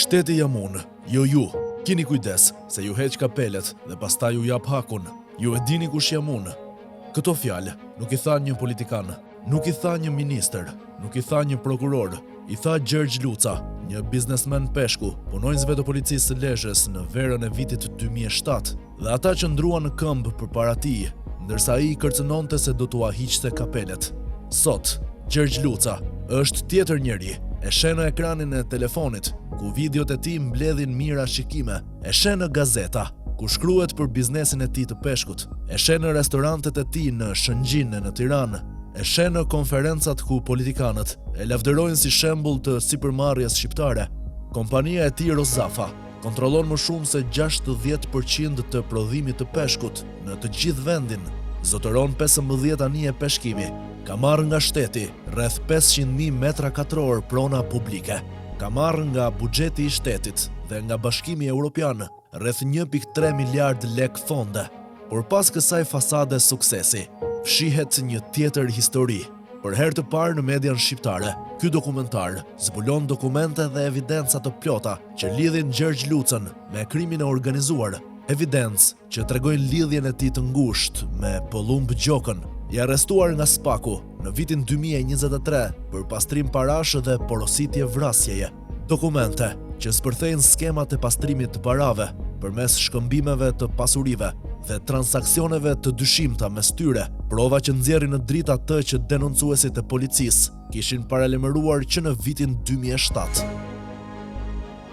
Shteti jam unë, jo ju. Kini kujdes, se ju heq kapelet dhe pastaj ju jap hakun. Ju e dini kush jam unë. Këto fjalë nuk i tha një politikan, nuk i tha një minister, nuk i tha një prokuror, i tha Gjergj Luca, një biznesmen peshku, punonjësve të policisë së Lezhës në verën e vitit 2007, dhe ata që ndruan në këmbë përpara tij, ndërsa ai kërcënonte se do t'ua hiqte kapelet. Sot, Gjergj Luca është tjetër njeri. E sheh në ekranin e telefonit, ku videot e tij mbledhin mira shikime. E sheh në gazeta, ku shkruhet për biznesin e tij të peshkut. E sheh në restorantet e tij në Shëngjin e në Tiranë. E sheh në konferencat ku politikanët e lavdërojnë si shembull të sipërmarrjes shqiptare. Kompania e tij Rozafa kontrollon më shumë se 60% të prodhimit të peshkut në të gjithë vendin. Zotëron 15 anije peshkimi. Ka marrë nga shteti rreth 500.000 metra katror prona publike. Ka marrë nga buxheti i shtetit dhe nga Bashkimi Evropian rreth 1.3 miliard lek fonde. Por pas kësaj fasade suksesi, fshihet një tjetër histori. Për herë të parë në median shqiptare, ky dokumentar zbulon dokumente dhe evidenca të plota që lidhin Gjergj Lucën me krimin e organizuar. Evidencë që tregojnë lidhjen e tij të ngushtë me Pollumb Gjokën, i arrestuar nga Spaku në vitin 2023 për pastrim parash dhe porositje vrasjeje. Dokumente që zbërthejnë skemat e pastrimit të parave përmes shkëmbimeve të pasurive dhe transaksioneve të dyshimta mes tyre, prova që nxjerrin në dritë atë që denoncuesit e policisë kishin paralajmëruar që në vitin 2007.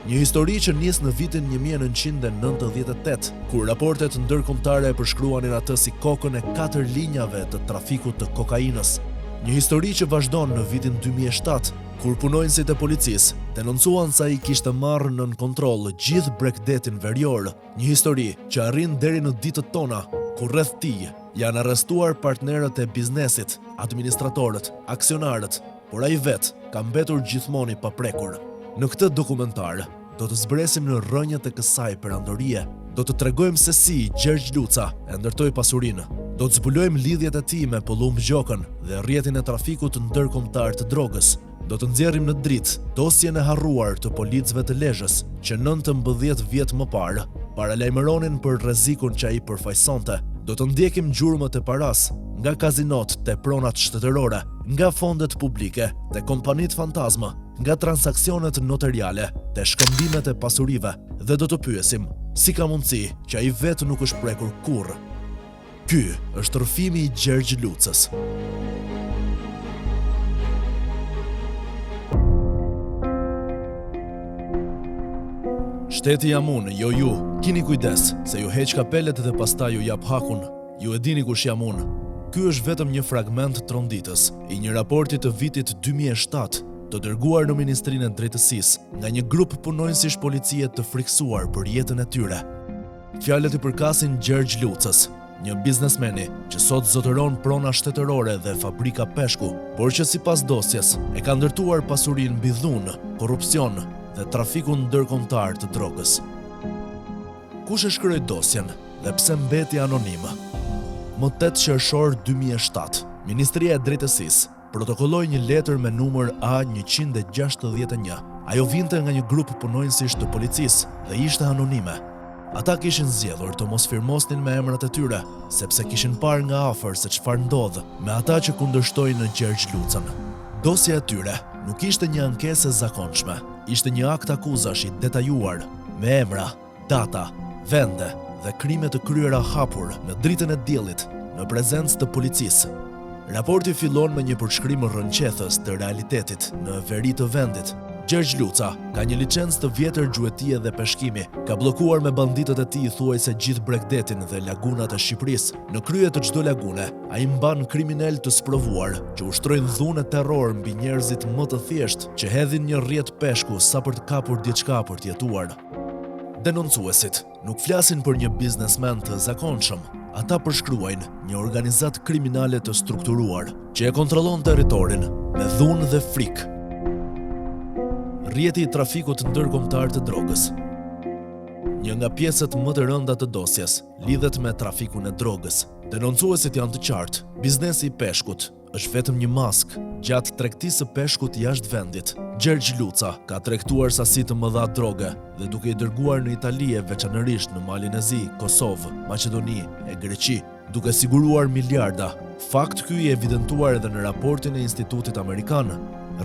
Një histori që nis në vitin 1998, kur raportet ndërkombëtare përshkruanin atë si kokën e 4 linjave të trafikut të kokainës. Një histori që vazhdon në vitin 2007, kur punonjësit e policisë denoncuan se ai kishte marrë nën kontroll gjithë Bregdetin Verior. Një histori që arrin deri në ditët tona, ku rreth tij janë arrestuar partnerët e biznesit, administratorët, aksionarët, por ai vet ka mbetur gjithmonë i paprekur. Në këtë dokumentar, do të zbresim në rrënjët e kësaj perandorie. Do të tregojmë se si Gjergj Luca e ndërtoi pasurinë. Do të zbulojmë lidhjet e tij me Pollumb Gjokën dhe rrjetin e trafikut ndërkombëtar të drogës. Do të nxjerrim në dritë dosjen e harruar të policëve të Lezhës, që 19 vjet më parë paralajmëronin për rrezikun që ai përfaqësonte. Do të ndjekim gjurmët e paras, nga kazinot te pronat shtetërore, nga fondet publike te kompanit fantazma, nga transaksionet notariale te shkëmbimet e pasurive, dhe do të pyesim si ka mundësi që ai vetë nuk është prekur kurrë. Ky është rrëfimi i Gjergj Lucës. Shteti jam unë, jo ju. Kini kujdes, se ju heq kapelet dhe pastaj ju jap hakun. Ju e dini kush jam unë. Ky është vetëm një fragment tronditës i një raporti të vitit 2007, të dërguar në Ministrinë e Drejtësisë nga një grup punonjësish policie të friksuar për jetën e tyre. Fjalët i përkasin Gjergj Lucës, një biznesmeni që sot zotëron prona shtetërore dhe fabrika peshku, por që sipas dosjes e ka ndërtuar pasurinë mbi dhunë, korrupsion dhe trafikun ndërkombëtar të drogës. Kush e shkroi dosjen dhe pse mbeti anonim? Më 8 qershor 2007, Ministria e Drejtësisë protokolloi një letër me numër A161. Ajo vinte nga një grup punonjësish të policisë dhe ishte anonime. Ata kishin zgjedhur të mos firmosnin me emrat e tyre, sepse kishin parë nga afër se çfarë ndodh me ata që kundërshtojnë Gjergj Lucën. Dosja e tyre nuk ishte një ankesë e zakonshme, ishte një akt akuzash i detajuar, me emra, data, vende dhe krime të kryera hapur në dritën e diellit në prezencë të policisë. Raporti fillon me një përshkrim rrënqethës të realitetit në veri të vendit. Gjergj Luca ka një licencë të vjetër gjuetie dhe peshkimi, ka bllokuar me banditët e tij thuajse gjithë Bregdetin dhe lagunat e Shqipërisë. Në krye të çdo lagune, ai mban kriminal të sprovuar që ushtrojnë dhunë e terror mbi njerëzit më të thjeshtë që hedhin një rrjet peshku sa për të kapur diçka për të jetuar. Denoncuesit nuk flasin për një biznesmen të zakonshëm. Ata përshkruajnë një organizat kriminale të strukturuar që e kontrollon territorin me dhunë dhe frikë. Rrjeti i trafikut ndërkombëtar të drogës. Një nga pjesët më të rënda të dosjes lidhet me trafikun e drogës. Denoncuesit janë të qartë, biznesi i peshkut është vetëm një mask gjatë tregtisë së peshkut jashtë vendit. Gjergj Luca ka tregtuar sasi të mëdha droge dhe duke i dërguar në Itali e veçanërisht në Malin e Zi, Kosovë, Maqedoni e Greqi, duke siguruar miliarda. Fakt ky i evidentuar edhe në raportin e Institutit Amerikan.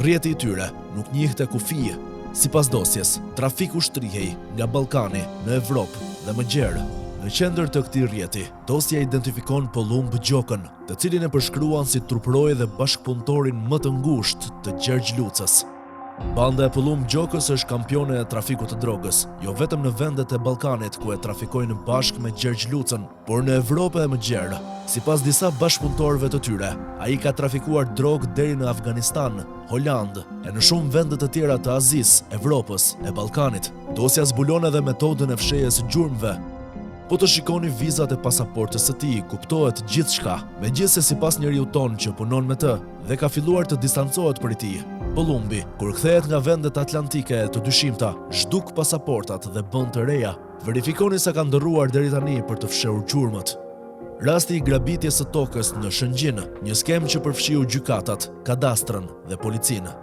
Rrjeti i tyre nuk njihte kufi. Sipas dosjes, trafiku shtrihej nga Ballkani në Evropë dhe më gjerë. Në qendër të këtij rrjeti, dosja identifikon Pollumb Gjokën, të cilin e përshkruan si truproi dhe bashkëpunëtorin më të ngushtë të Gjergj Lucës. Banda e Pollumb Gjokës është kampione e trafikut të drogës, jo vetëm në vendet e Ballkanit ku e trafikojnë bashkë me Gjergj Lucën, por në Evropë e më gjerë. Sipas disa bashkëpunëtorëve të tyre, ai ka trafikuar drogë deri në Afganistan, Holand e në shumë vende të tjera të Azisë, Evropës e Ballkanit. Dosja zbulon edhe metodën e fshehjes së gjurmëve. Po të shikoni vizat e pasaportës së tij, kuptohet gjithçka, megjithse sipas njeriu ton që punon me të dhe ka filluar të distancohet prej tij. Pollumbi, kur kthehet nga vendet atlantike të dyshimta, zhduk pasaportat dhe bën të reja. Verifikoni sa ka ndërruar deri tani për të fshehur gjurmët. Rasti i grabitjes së tokës në Shëngjin, një skem që përfshiu gjykatat, kadastrën dhe policinë.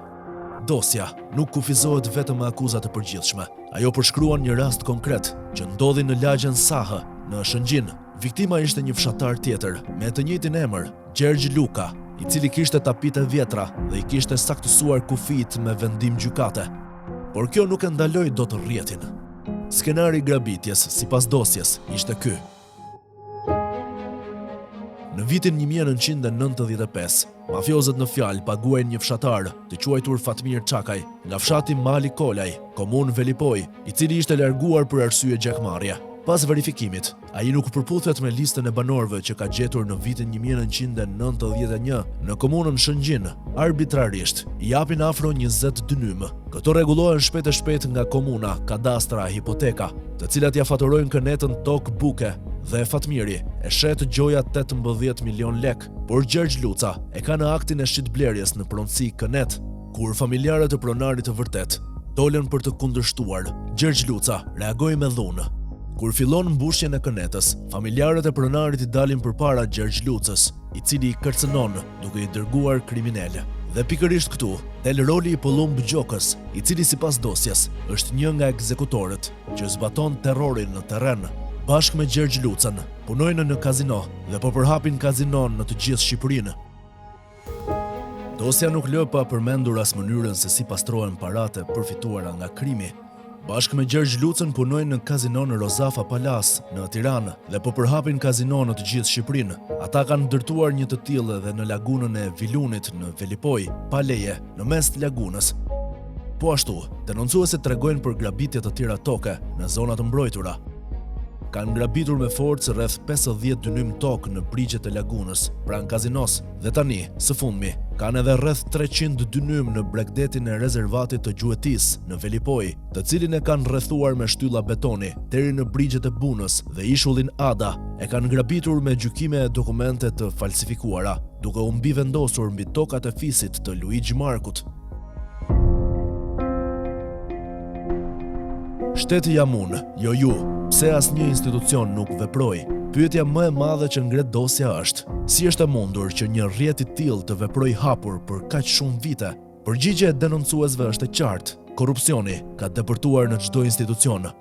Dosja nuk kufizohet vetëm me akuzat të përgjithshme. Ajo përshkruan një rast konkret që ndodhi në lagjen Sahë, në Shëngjin. Viktima ishte një fshatar tjetër, me të njëjtin emër, Gjergj Luka, i cili kishte tapite vjetra dhe i kishte saktësuar kufijt me vendim gjykate. Por kjo nuk e ndaloi dot rrjetin. Skenari i grabitjes, sipas dosjes, ishte ky. Në vitin 1995, mafiozët në fjalë paguajnë një fshatar të quajtur Fatmir Çakaj nga fshati Mali Kolaj, komunë Velipoj, i cili ishte larguar për arsye gjakmarrje. Pas verifikimit, ai nuk përputhet me listën e banorëve që ka gjetur në vitin 1991 në komunën Shëngjin. Arbitrarisht, i japin afro 20 dynym. Këto rregullohen shpejt e shpejt nga komuna, kadastra, hipoteka, të cilat ja faturojnë kënetën tokë buke dhe Fatmiri e shet gjoja 18 milion lek, por Gjergj Luca e ka në aktin e shitblerjes në pronësi kënet. Kur familjarët e pronarit të vërtet dolën për të kundërshtuar, Gjergj Luca reagoi me dhunë. Kur fillon mbushjen e kënetës, familjarët e pronarit i dalin përpara Gjergj Lucës, i cili i kërcënon duke i dërguar kriminal. Dhe pikërisht këtu del roli i Pollumb Gjokës, i cili sipas dosjes është një nga ekzekutorët që zbaton terrorin në terren. Bashkë me Gjergj Lucën, punojnë në kazino dhe po përhapin kazinon në të gjithë Shqipërinë. Dosja nuk lë pa përmendur as mënyrën se si pastrohen paratë përfituara nga krimi. Bashkë me Gjergj Lucën punojnë në kazinon në Rozafa Palace në Tiranë dhe po përhapin kazino në të gjithë Shqipërinë. Ata kanë ndërtuar një të tillë edhe në lagunën e Vilunit në Velipoj, pa leje, në mes të lagunës. Po ashtu, denoncuesit tregojnë për grabitje të tjera toke në zona të mbrojtura. Kanë grabitur me forcë rreth 50 dynym tokë në brigjet e lagunës, pranë kazinos, dhe tani, së fundmi, kanë edhe rreth 300 dynym në bregdetin e rezervatit të Gjuetis në Velipoj, të cilin e kanë rrethuar me shtylla betoni deri në brigjet e Bunës dhe ishullin Ada. E kanë grabitur me gjykime e dokumente të falsifikuara, duke u mbivendosur mbi tokat e fisit të Luigi Markut. Shteti jamun, jo ju, pse asnjë institucion nuk veproi? Pyetja më e madhe që ngret dosja është: si është e mundur që një rrjet i tillë të veprojë hapur për kaq shumë vite? Përgjigjja e denoncuesve është e qartë: korrupsioni ka depërtuar në çdo institucion.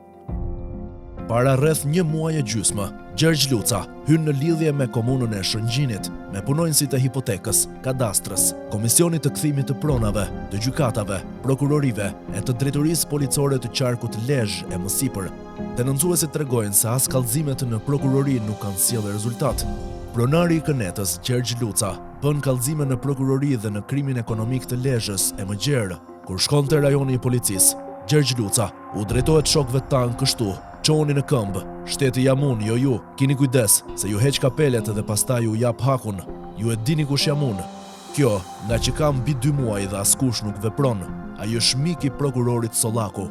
Para rreth një muaji e gjysmë, Gjergj Luca hyn në lidhje me komunën e Shëngjinit, me punonjësit e hipotekës, kadastrës, komisionit të kthimit të pronave, të gjykatave, prokurorive e të drejtorisë policore të qarkut Lezhë e më sipër. Denoncuesit tregojnë se as kallëzimet në prokurori nuk kanë sjellë rezultat. Pronari i kënetës, Gjergj Luca, bën kallëzime në prokurori dhe në krimin ekonomik të Lezhës e më gjerë. Kur shkonte rajoni i policisë, Gjergj Luca u drejtohet shokëve tanë kështu: çoni në këmbë, shteti jamun, jo ju, kini kujdes, se ju heq kapelet dhe pastaj ju jap hakun. Ju e dini kush jam unë. Kjo, nga që kam mbi 2 muaj dhe askush nuk vepron, ai është mik i prokurorit Sollaku.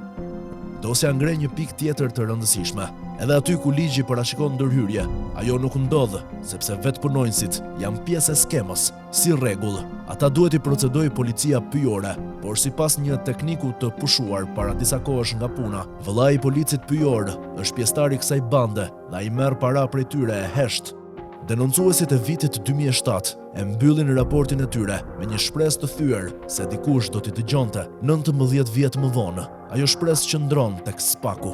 Dosja ngre një pikë tjetër të rëndësishme. Edhe aty ku ligji parashikon ndërhyrje, ajo nuk ndodh, sepse vetë punonjësit janë pjesë e skemës. Si rregull, ata duhet i procedojë policia pyjore, por sipas një tekniku të pushuar para disa kohësh nga puna, vëllai i policit pyjor është pjesëtar i kësaj bande dhe ai merr para prej tyre e hesht. Denoncuesit e vitit 2007 e mbyllin raportin e tyre me një shpresë të thyer se dikush do t'i dëgjonte 19 vjet më vonë. Ajo shpresë qëndron tek Spaku.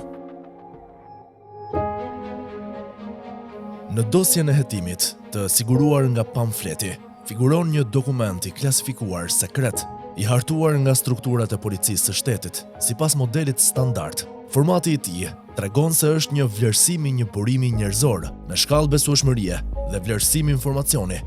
Në dosjen e hetimit, të siguruar nga pamfleti, figuron një dokument i klasifikuar sekret, i hartuar nga strukturat e policisë së shtetit, sipas modelit standard. Formati i tij tregon se është një vlerësim i një burimi njerëzor me shkallë besueshmërie dhe vlerësim informacioni.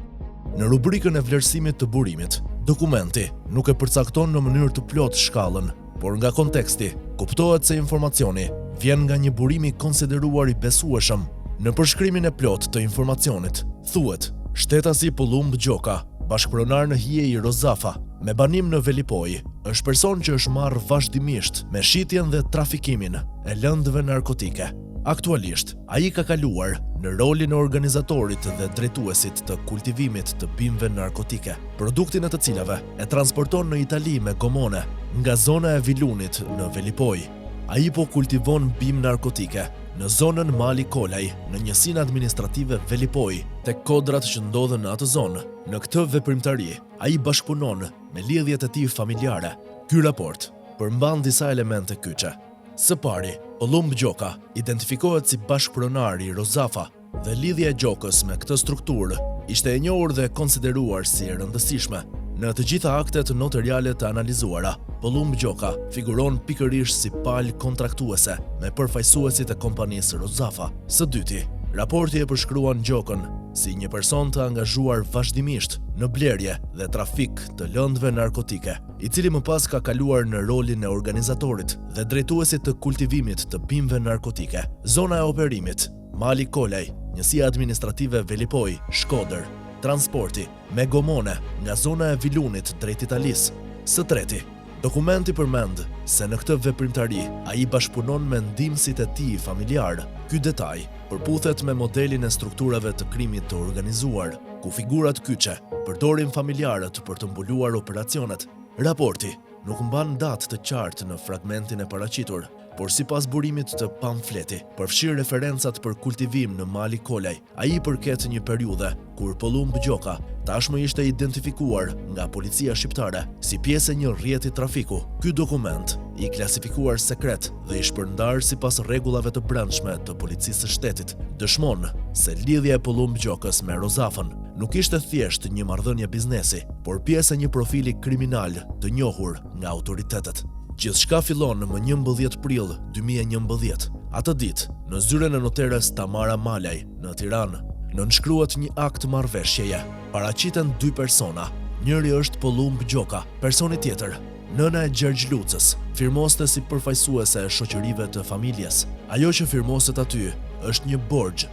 Në rubrikën e vlerësimit të burimit, dokumenti nuk e përcakton në mënyrë të plotë shkallën, por nga konteksti kuptohet se informacioni vjen nga një burim i konsideruar i besueshëm. Në përshkrimin e plotë të informacionit thuhet: shtetasi Pollumb Gjoka, bashkëpronar në hije i Rozafa, me banim në Velipoj, është person që është marrë vazhdimisht me shitjen dhe trafikimin e lëndëve narkotike. Aktualisht, ai ka kaluar në rolin e organizatorit dhe drejtuesit të kultivimit të bimëve narkotike, produktin e të cilave e transporton në Itali me gomone nga zona e Vilunit në Velipoj. Ai po kultivon bimë narkotike në zonën Mali Kolaj, në njësinë administrative Velipoj, tek kodrat që ndodhen në atë zonë. Në këtë veprimtari, ai bashkëpunon me lidhjet e tij familjare. Ky raport përmban disa elemente kyçe. Së pari, Pollumb Gjoka identifikohet si bashkëpronar i Rozafa dhe lidhja e Gjokës me këtë strukturë ishte e njohur dhe konsideruar si e rëndësishme. Në të gjitha aktet notariale të analizuara, Pollumb Gjoka figuron pikërisht si palë kontraktuese me përfaqësuesit e kompanisë Rozafa. Së dyti, raporti e përshkruan Gjokën si një person të angazhuar vazhdimisht në blerje dhe trafik të lëndëve narkotike, i cili më pas ka kaluar në rolin e organizatorit dhe drejtuesit të kultivimit të bimëve narkotike. Zona e operimit: Mali Kolaj, njësia administrative Velipoj, Shkodër, transporti me gomone nga zona e Vilunit drejt Italisë. Së treti, dokumenti përmend se në këtë veprimtari ai bashkëpunon me ndihmësit e tij familjar. Ky detaj përputhet me modelin e strukturave të krimit të organizuar, ku figurat kyçe përdorin familjarët për të mbuluar operacionet. Raporti nuk mban datë të qartë në fragmentin e paraqitur, por sipas burimit të pamfleti, përfshir referencat për kultivim në Mali Kolaj. Ai përket një periudhe kur Pollumb Gjoka tashmë ishte identifikuar nga policia shqiptare si pjesë e një rrjeti trafiku. Ky dokument, i klasifikuar sekret dhe i shpërndar sipas rregullave të brendshme të policisë së shtetit, dëshmon se lidhja e Pollumb Gjokës me Rozafën nuk ishte thjesht një marrëdhënie biznesi, por pjesë e një profili kriminal të njohur nga autoritetet. Gjithçka fillon më 11 prill 2011. Atë ditë, në zyrën e noteres Tamara Malaj në Tiranë, nënshkruhet një akt marrëveshjeje. Paraqiten dy persona. Njëri është Pollumb Gjoka, personi tjetër, nëna e Gjergj Lucës, firmoste si përfaqësuese e shoqërive të familjes. Ajo që firmoset aty është një borxh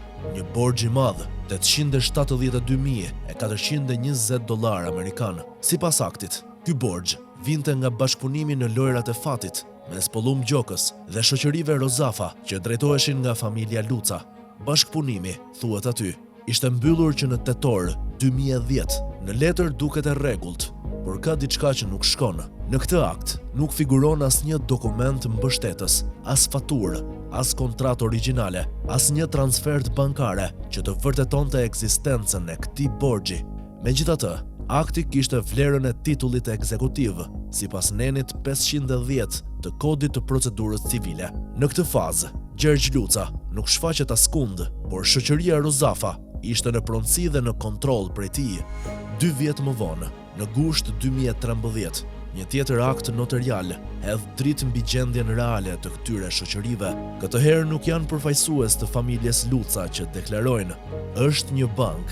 i madh, $872.420 amerikan. Sipas aktit, ky borxh vinte nga bashkëpunimi në lojrat e fatit mes Pollumb Gjokës dhe shoqërive Rozafa që drejtoheshin nga familja Luca. Bashkëpunimi, thuhet aty, ishte mbyllur që në tetor 2010. Në letër duket e rregullt, por ka diçka që nuk shkon. Në këtë akt nuk figuron asnjë dokument mbështetës, as faturë, as kontratë origjinale, asnjë transfert bankare që të vërtetonte ekzistencën e këtij borxhi. Megjithatë, akti kishte vlerën e titullit ekzekutiv, sipas nenit 510 të kodit të procedurës civile. Në këtë fazë, Gjergj Luca nuk shfaqet askund, por shoqëria Rozafa ishte në pronësi dhe në kontroll prej tij. 2 vjet më vonë, në gusht 2013, një tjetër akt notarial hedh dritë mbi gjendjen reale të këtyre shoqërive. Këtë herë nuk janë përfaqësues të familjes Luca që deklarojnë. Është një bank.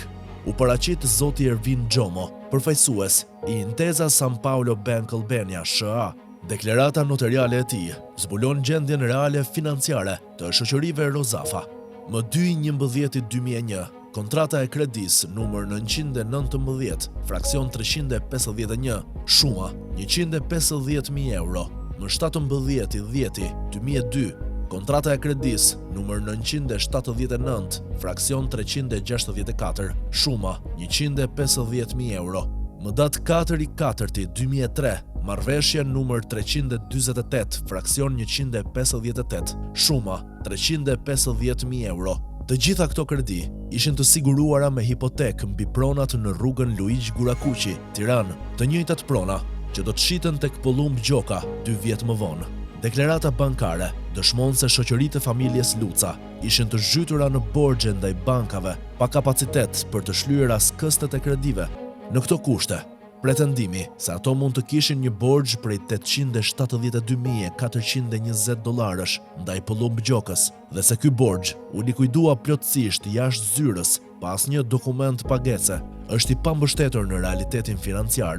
U paraqit zoti Ervin Gjomo, përfaqësues i Intesa San Paolo Bank Albania SHA. Deklarata notariale e tij zbulon gjendjen reale financiare të shoqërive Rozafa. Më 2/11/2001, kontrata e kredis numër 919, fraksion 351, shuma 150.000 euro. Më 17/10/2002, kontrata e kredis numër 979, fraksion 364, shuma 150.000 euro. Më datë 4/4/2003, marrëveshje numër 348, fraksion 158, shuma 350.000 euro. Të gjitha këto kredi ishin të siguruara me hipotekë mbi pronat në rrugën Luigi Gurakuqi, Tiranë, të njëjtat prona që do të shiten tek Pollumb Gjoka 2 vjet më vonë. Deklarata bankare dëshmon se shoqëritë e familjes Luca ishin të zhytura në borxhe ndaj bankave pa kapacitet për të shlyer as këstet e kredive. Në këto kushte, pretendimi se ato mund të kishin një borxh prej $872,420 ndaj Pollumb Gjokës dhe se ky borxh u likuidua plotësisht jashtë zyrës pa asnjë dokument pagese, është i pambështetur në realitetin financiar.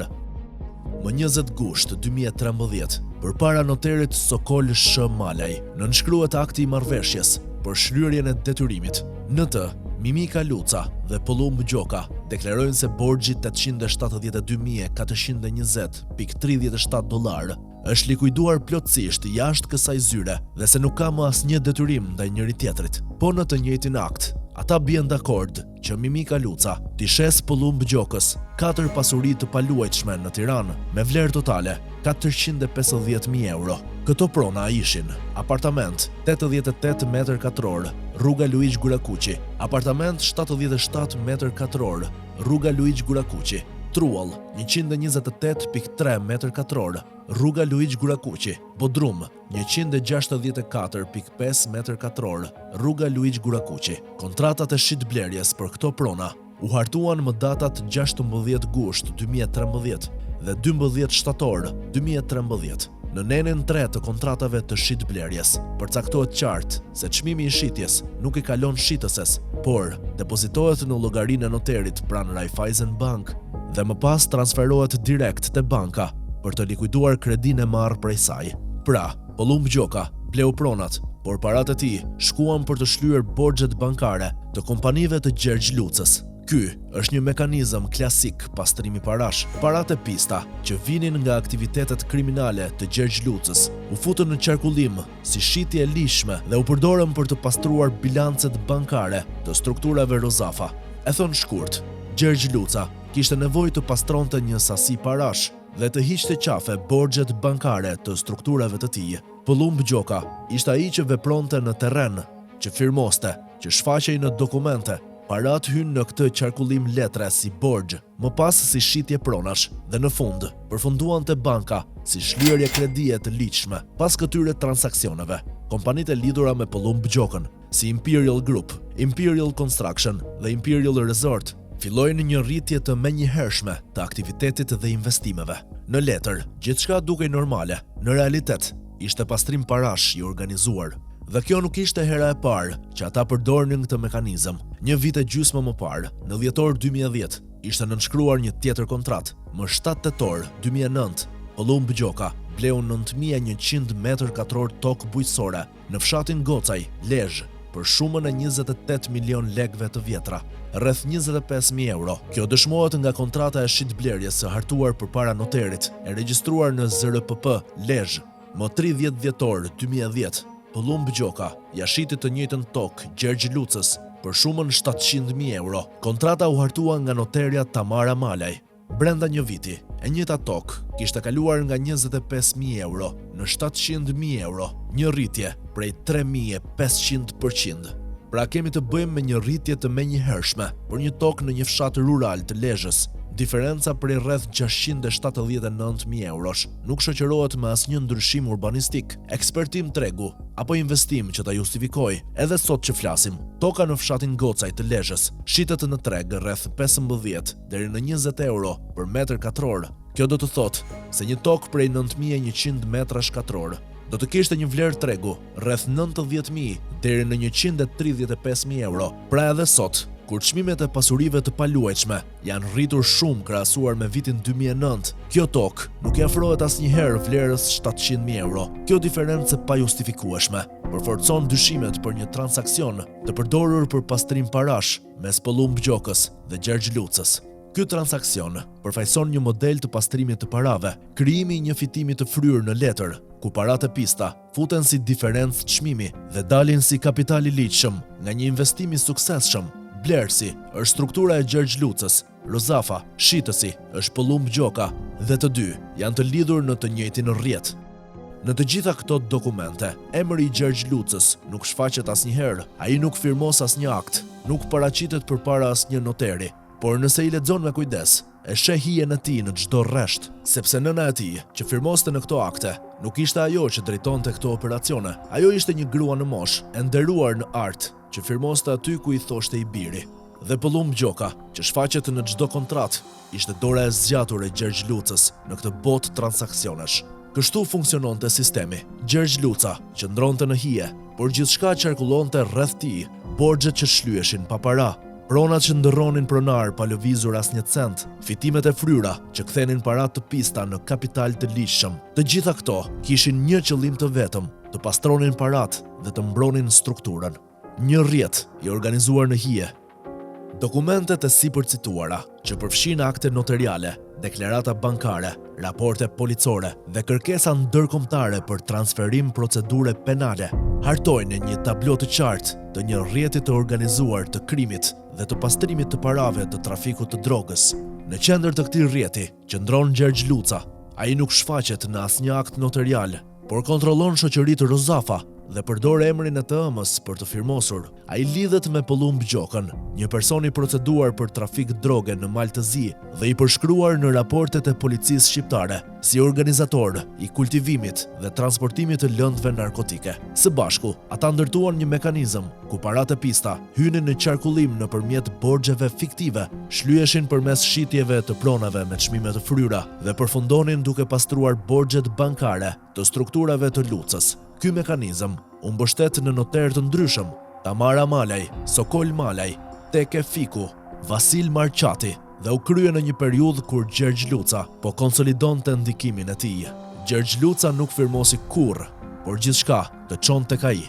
Më 20 gusht 2013, përpara noterit Sokol Sh. Malaj, nënshkruhet akti i marrëveshjes për shlyerjen e detyrimit. Në të, Mimika Luca dhe Pollumb Gjoka deklarojnë se borxhi $872,420.37 është likuiduar plotësisht jashtë kësaj zyre dhe se nuk ka më asnjë detyrim ndaj njëri tjetrit. Po në të njëjtin akt, ata bien dakord që Mimika Luca t'i shes Pollumb Gjokës 4 pasuri të paluajtshme në Tiranë me vlerë totale €450.000. Këto prona ishin apartament 88 m2, rruga Luigi Gurakuqi, apartament 77 m2, rruga Luigi Gurakuqi, truall 128.3 m2, rruga Luigi Gurakuqi, bodrum 164.5 m2, rruga Luigi Gurakuqi. Kontratat e shitblerjes për këto prona u hartuan më datat 16 gusht 2013 dhe 12 shtator 2013. Në nenin 3 të kontratave të shitblerjes, përcaktohet qartë se çmimi i shitjes nuk i kalon shitëses, por depozitohet në llogarinë e noterit pranë Raiffeisen Bank dhe më pas transferohet direkt te banka për të likuiduar kredinë e marrë prej saj. Pra, Pollumb Gjoka bleu pronat, por paratë e tij shkuan për të shlyer borxhet bankare të kompanive të Gjergj Lucës. Ky është një mekanizëm klasik pastrimi parash. Paratë e pista që vinin nga aktivitetet kriminale të Gjergj Lucës u futën në qarkullim si shitje e lishme dhe u përdorën për të pastruar bilancet bankare të strukturave Rozafa. E thon shkurt, Gjergj Luca kishte nevojë të pastronte një sasi parash dhe të hiqte qafe borxhet bankare të strukturave të tij. Pollumb Gjoka ishte ai që vepronte në terren, që firmoste, që shfaqej në dokumente. Parat hynë në këtë qarkullim letre si borxh, më pas si shitje pronash dhe në fund përfunduan te banka si shlyerje kredie të ligjshme. Pas këtyre transaksioneve, kompanitë e lidhura me Pollumb Gjokën, si Imperial Group, Imperial Construction dhe Imperial Resort, fillojnë një rritje të menjëhershme të aktivitetit dhe investimeve. Në letër, gjithçka dukej normale, në realitet ishte pastrim parash i organizuar. Dhe kjo nuk ishte hera e parë që ata përdornin këtë mekanizëm. Një vit e gjysmë më parë, në dhjetor 2010, ishte nënshkruar një tjetër kontratë. Më 7 tetor 2009, Pollumb Gjoka bleu 9100 m2 tokë bujqësore në fshatin Gocaj, Lezhë, për shumën e 28 milion lekëve të vjetra, rreth 25.000 euro. Kjo dëshmohet nga kontrata e shitblerjes së hartuar përpara noterit, e regjistruar në ZRPP Lezhë. Më 30 dhjetor 2010, Pollumb Gjoka ja shiti të njëjtën tokë Gjergj Lucës për shumën 700.000 euro. Kontrata u hartua nga noterja Tamara Malaj. Brenda një viti, e njëjta tokë kishte kaluar nga 25.000 euro në 700.000 euro, një rritje prej 3.500%. Pra kemi të bëjmë me një rritje të menjëhershme për një tokë në një fshat rural të Lezhës. Diferenca prej rreth 679.000 eurosh nuk shoqërohet me asnjë ndryshim urbanistik, ekspertim tregu apo investim që ta justifikoj. Edhe sot që flasim, toka në fshatin Gocaj të Lezhës shitet në treg rreth 15 deri në 20 euro për metër katror. Kjo do të thotë se një tokë prej 9100 metra shkatror do të kishte një vlerë tregu rreth 90.000 deri në 135.000 euro. Pra edhe sot, kur çmimet e pasurive të paluajtshme janë rritur shumë krahasuar me vitin 2009, kjo tokë nuk i afrohet asnjëherë vlerës 700.000 euro. Kjo diferencë pa justifikueshme përforcon dyshimet për një transaksion të përdorur për pastrim parash mes Pollumb Gjokës dhe Gjergj Lucës. Ky transaksion përfaqëson një model të pastrimit të parave, krijimi i një fitimi të fryrë në letër, ku paratë e pista futen si diferencë çmimi dhe dalin si kapital i ligjshëm nga një investim i suksesshëm. Blerësi është struktura e Gjergj Lucës, Rozafa, shitësi është Pollumb Gjoka dhe të dy janë të lidhur në të njëjtin rrjet. Në të gjitha këto dokumente, emri i Gjergj Lucës nuk shfaqet asnjëherë, ai nuk firmos asnjë akt, nuk paraqitet përpara asnjë noteri, por nëse i lexon me kujdes, e sheh hijen e tij në çdo rresht, sepse nëna e tij, që firmoste në këto akte, nuk ishte ajo që drejtonte këto operacione. Ajo ishte një grua në moshë, e nderuar në art, që firmoste aty ku i thoshte i biri. Dhe Pëllumb Gjoka, që shfaqet në çdo kontratë, ishte dora e zgjatur e Gjergj Lucës në këtë botë transaksionesh. Kështu funksiononte sistemi. Gjergj Luca qëndronte në hije, por gjithçka qarkullonte rreth tij, borxhet që shlyeshin pa para, pronat që ndërronin pronar pa lëvizur asnjë cent, fitimet e fryra që kthenin parat të pista në kapital të ligjshëm. Të gjitha këto kishin një qëllim të vetëm, të pastronin parat dhe të mbronin strukturën. Një rrjet i organizuar në hije. Dokumentet e sipërcituara, që përfshin akte notariale, deklarata bankare, raporte policore dhe kërkesa ndërkombëtare për transferim procedure penale, hartojnë një tablo të qartë të një rrjeti të organizuar të krimit dhe të pastrimit të parave të trafikut të drogës. Në qendër të këtij rrjeti qëndron Gjergj Luca. Ai nuk shfaqet në asnjë akt notarial, por kontrollon shoqëritë Rozafa dhe përdor emrin e të ëmës për të firmosur. Ai lidhet me Pëllumb Gjokën, një person i proceduar për trafik droge në Maltëzi dhe i përshkruar në raportet e policisë shqiptare si organizator i kultivimit dhe transportimit të lëndëve narkotike. Së bashku, ata ndërtuan një mekanizëm ku parat e pista hynin në qarkullim nëpërmjet borxheve fiktive, shlyeshin përmes shitjeve të pronave me çmime të fryra dhe përfundonin duke pastruar borxhet bankare të strukturave të Lucës. Ky mekanizëm u mbështet në noterë të ndryshëm, Tamara Malaj, Sokol Malaj, Teke Fiku, Vasil Marçati, dhe u krye në një periudhë kur Gjergj Luca po konsolidonte ndikimin e tij. Gjergj Luca nuk firmosi kurrë, por gjithçka të çonte tek ai.